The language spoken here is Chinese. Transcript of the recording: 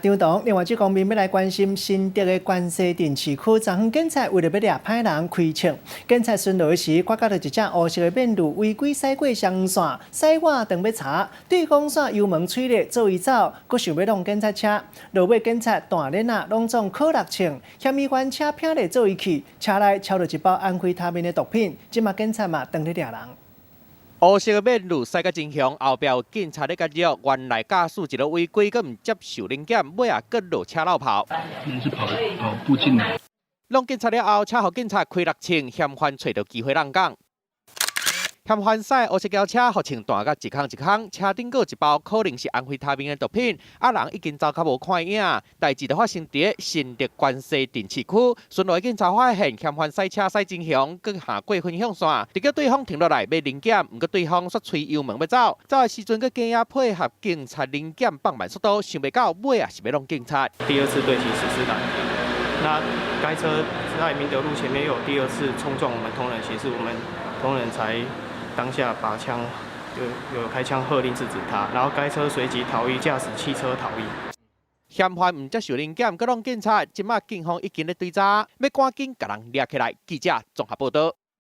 张同另外即方面要来关心新竹的关西电市区，昨昏警察为了要抓歹人开枪，警察巡逻时发觉到一只黑色的面驴违规驶过双线，驶我等要查，对方线油门催泪做伊走，阁想要弄警察车，落尾警察大脸啊拢总考6枪，嫌疑犯车拼咧做伊去，车内抄到一包安非他命的毒品，即马警察嘛当咧抓人。 黑色的面驴驶到真凶，后壁有警察咧介入，原来驾驶一个违规，佮唔接受临检，尾啊佮落车绕跑。是跑步进来。弄警察了后，车互警察开6枪，嫌犯找到机会让讲。嫌犯驶黑色轿车，互枪弹甲一空一空，车顶有一包可能是安非他命的毒品，人已经走较无看影。代志就发生伫新竹关西电市区，巡逻警察发现嫌犯驶车驶真凶，佮下过分向线，直叫对方停落来要临检，毋过对方却吹油门要走，走的时阵佮警察配合警察临检放慢速度，想袂到尾啊是要弄警察。第二次对其实施拦停，那该车在明德路前面又有第2次冲撞我们同仁行驶，我们同仁才。 当下把枪有开枪喝令制止他，然后该车随即逃逸，驾驶汽车逃逸。嫌犯唔接受临检，佮弄警察，即马警方已经咧追查，要赶紧甲人抓起来。记者综合报道。